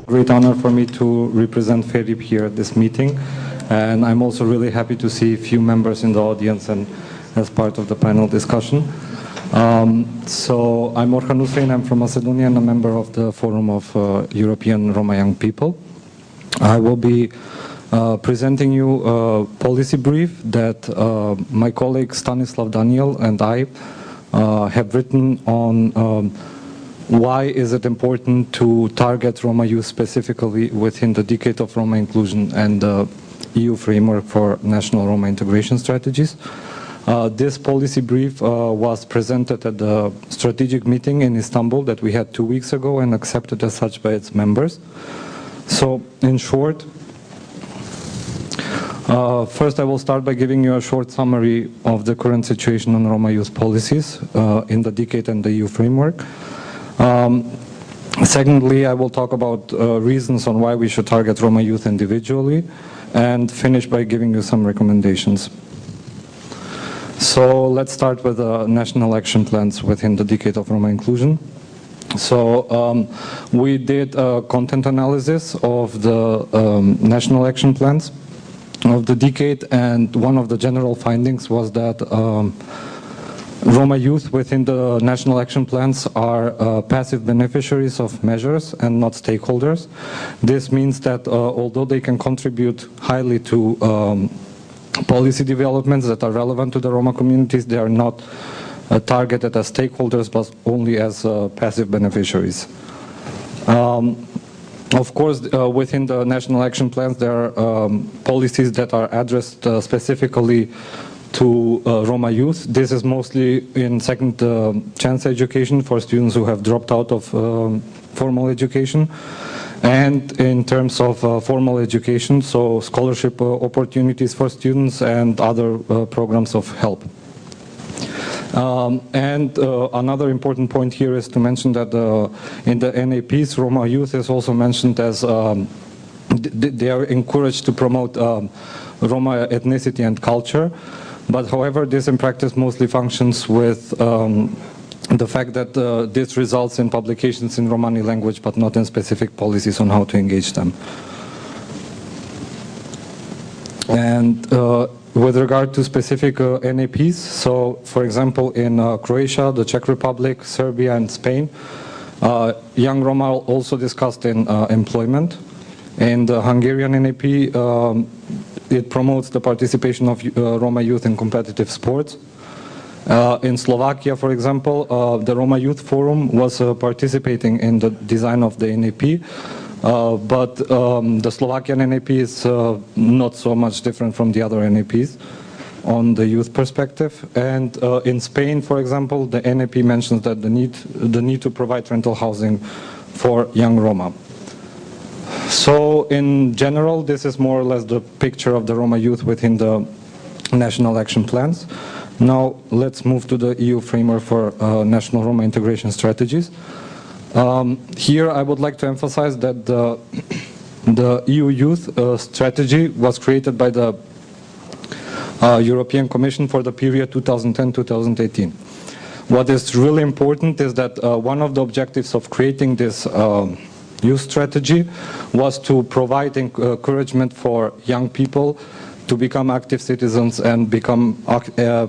Great honor for me to represent FERIP here at this meeting, and I'm also really happy to see a few members in the audience and as part of the panel discussion. So I'm Orhan, I'm from Macedonia and a member of the Forum of European Roma Young People. I will be presenting you a policy brief that my colleague Stanislav Daniel and I have written on why is it important to target Roma youth specifically within the decade of Roma inclusion and the EU framework for national Roma integration strategies. This policy brief was presented at the strategic meeting in Istanbul that we had 2 weeks ago and accepted as such by its members. So, in short, first I will start by giving you a short summary of the current situation on Roma youth policies in the decade and the EU framework. Secondly, I will talk about reasons on why we should target Roma youth individually, and finish by giving you some recommendations. So let's start with the national action plans within the decade of Roma inclusion. So we did a content analysis of the national action plans of the decade, and one of the general findings was that Roma youth within the national action plans are passive beneficiaries of measures and not stakeholders. This means that although they can contribute highly to policy developments that are relevant to the Roma communities, they are not targeted as stakeholders but only as passive beneficiaries. Of course, within the national action plans there are policies that are addressed specifically to Roma youth. This is mostly in second chance education for students who have dropped out of formal education, and in terms of formal education, so scholarship opportunities for students and other programs of help. Another important point here is to mention that in the NAPs, Roma youth is also mentioned as they are encouraged to promote Roma ethnicity and culture. But however, this in practice mostly functions with the fact that this results in publications in Romani language, but not in specific policies on how to engage them. And with regard to specific NAPs, so for example in Croatia, the Czech Republic, Serbia and Spain, young Roma are also discussed in employment. In the Hungarian NAP, it promotes the participation of Roma youth in competitive sports. In Slovakia, for example, the Roma Youth Forum was participating in the design of the NAP, but the Slovakian NAP is not so much different from the other NAPs on the youth perspective. And in Spain, for example, the NAP mentions that the need to provide rental housing for young Roma. So in general, this is more or less the picture of the Roma youth within the national action plans. Now let's move to the EU framework for national Roma integration strategies. Here I would like to emphasize that the EU youth strategy was created by the European Commission for the period 2010-2018. What is really important is that one of the objectives of creating this youth strategy was to provide encouragement for young people to become active citizens and become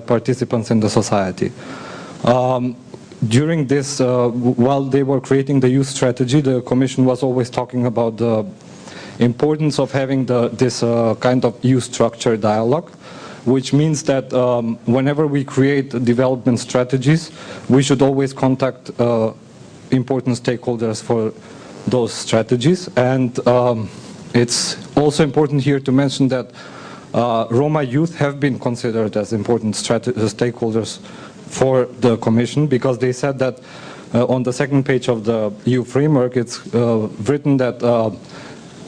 participants in the society. During this, while they were creating the youth strategy, the Commission was always talking about the importance of having this kind of youth structure dialogue, which means that whenever we create development strategies, we should always contact important stakeholders for those strategies. And it's also important here to mention that Roma youth have been considered as important stakeholders for the Commission, because they said that on the second page of the EU framework it's written that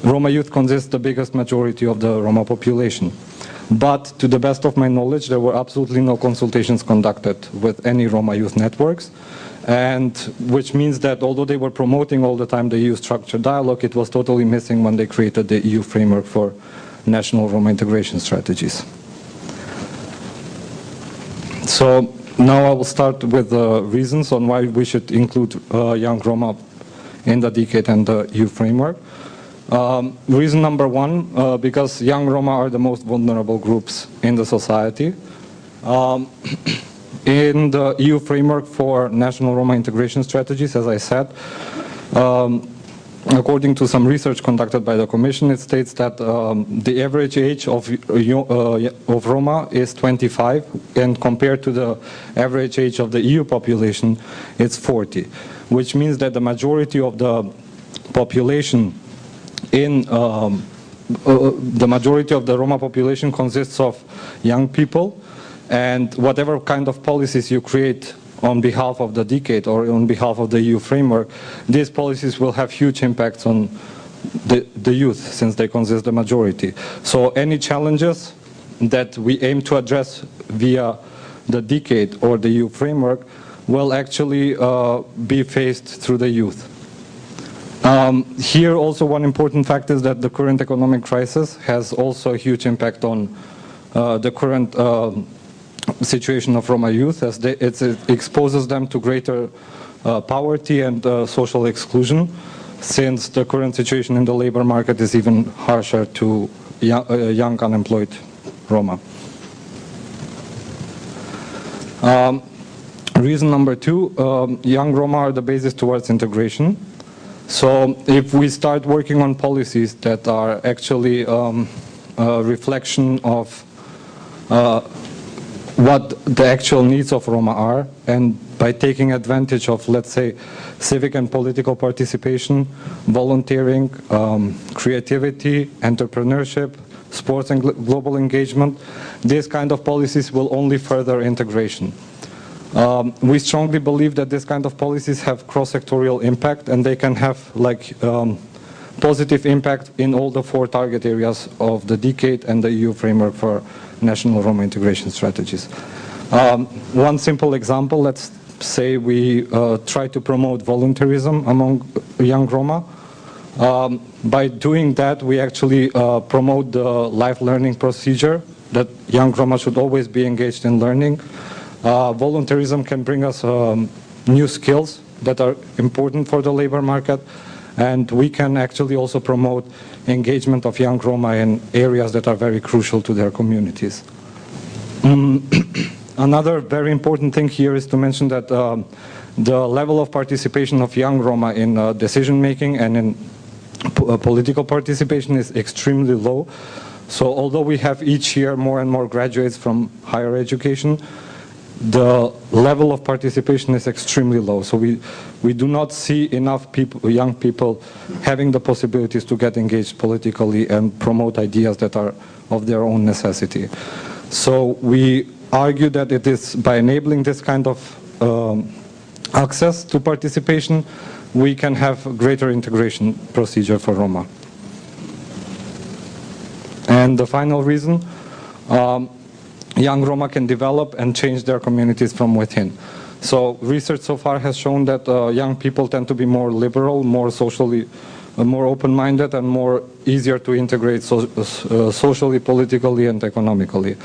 Roma youth consists the biggest majority of the Roma population. But to the best of my knowledge, there were absolutely no consultations conducted with any Roma youth networks, and which means that although they were promoting all the time the EU structure dialogue, it was totally missing when they created the EU framework for national Roma integration strategies. So now I will start with the reasons on why we should include young Roma in the decade and the EU framework. Reason number one, because young Roma are the most vulnerable groups in the society. In the EU framework for national Roma integration strategies, as I said, according to some research conducted by the Commission, it states that the average age of Roma is 25, and compared to the average age of the EU population, it's 40, which means that the majority of the population the majority of the Roma population consists of young people, and whatever kind of policies you create on behalf of the decade or on behalf of the EU framework, these policies will have huge impacts on the youth, since they consist the majority. So any challenges that we aim to address via the decade or the EU framework will actually be faced through the youth. Here also one important fact is that the current economic crisis has also a huge impact on the current situation of Roma youth, as it exposes them to greater poverty and social exclusion, since the current situation in the labor market is even harsher to young unemployed Roma. Reason number two, young Roma are the basis towards integration. So if we start working on policies that are actually a reflection of what the actual needs of Roma are, and by taking advantage of, let's say, civic and political participation, volunteering, creativity, entrepreneurship, sports and global engagement, these kind of policies will only further integration. We strongly believe that this kind of policies have cross-sectorial impact, and they can have positive impact in all the 4 target areas of the decade and the EU framework for national Roma integration strategies. One simple example, let's say we try to promote volunteerism among young Roma. By doing that, we actually promote the life learning procedure, that young Roma should always be engaged in learning. Volunteerism can bring us new skills that are important for the labor market, and we can actually also promote engagement of young Roma in areas that are very crucial to their communities. Another very important thing here is to mention that the level of participation of young Roma in decision making and in political participation is extremely low. So although we have each year more and more graduates from higher education, the level of participation is extremely low. So we do not see enough people, young people having the possibilities to get engaged politically and promote ideas that are of their own necessity. So we argue that it is by enabling this kind of access to participation, we can have greater integration procedure for Roma. And the final reason, young Roma can develop and change their communities from within. So research so far has shown that young people tend to be more liberal, more socially, more open-minded, and more easier to integrate socially, politically, and economically.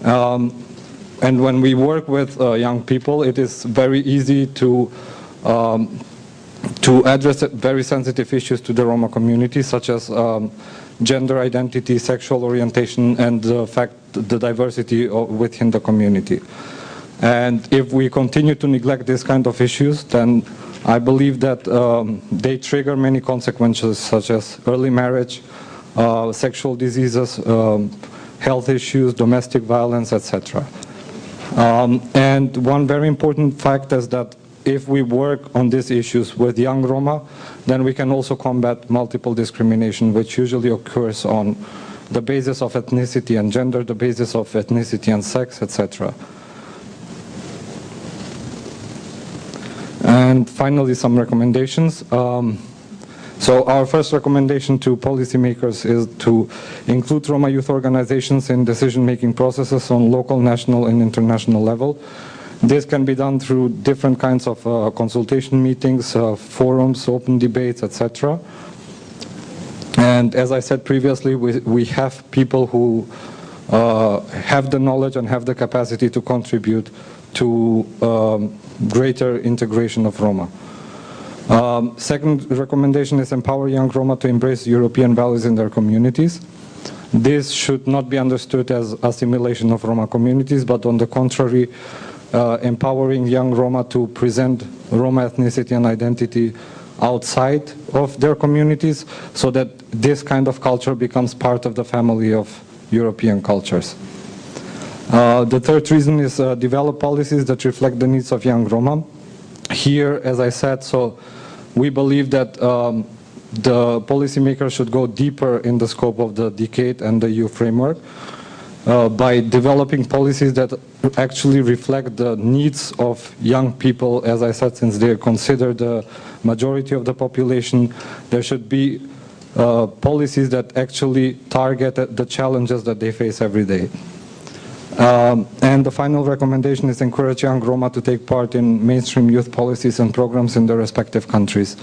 And when we work with young people, it is very easy to address very sensitive issues to the Roma community, such as gender identity, sexual orientation, and the diversity within the community. And if we continue to neglect these kind of issues, then I believe that they trigger many consequences, such as early marriage, sexual diseases, health issues, domestic violence, etc. And one very important fact is that if we work on these issues with young Roma, then we can also combat multiple discrimination, which usually occurs on the basis of ethnicity and gender, the basis of ethnicity and sex, etc. And finally, some recommendations. So our first recommendation to policymakers is to include Roma youth organizations in decision-making processes on local, national, and international level. This can be done through different kinds of consultation meetings, forums, open debates, etc. And as I said previously, we have people who have the knowledge and have the capacity to contribute to greater integration of Roma. Second recommendation is empower young Roma to embrace European values in their communities. This should not be understood as assimilation of Roma communities, but on the contrary, empowering young Roma to present Roma ethnicity and identity outside of their communities, so that this kind of culture becomes part of the family of European cultures. The third reason is develop policies that reflect the needs of young Roma. Here, as I said, so we believe that the policymakers should go deeper in the scope of the decade and the EU framework by developing policies that actually reflect the needs of young people. As I said, since they consider the majority of the population, there should be policies that actually target the challenges that they face every day. And the final recommendation is encourage young Roma to take part in mainstream youth policies and programs in their respective countries.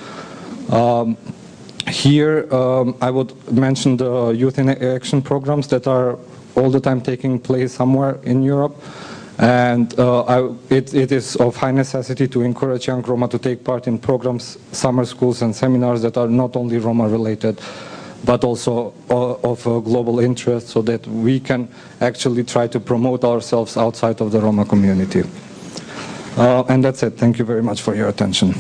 Here, I would mention the youth in action programs that are all the time taking place somewhere in Europe. And it is of high necessity to encourage young Roma to take part in programs, summer schools and seminars that are not only Roma related, but also of global interest, so that we can actually try to promote ourselves outside of the Roma community. And that's it. Thank you very much for your attention.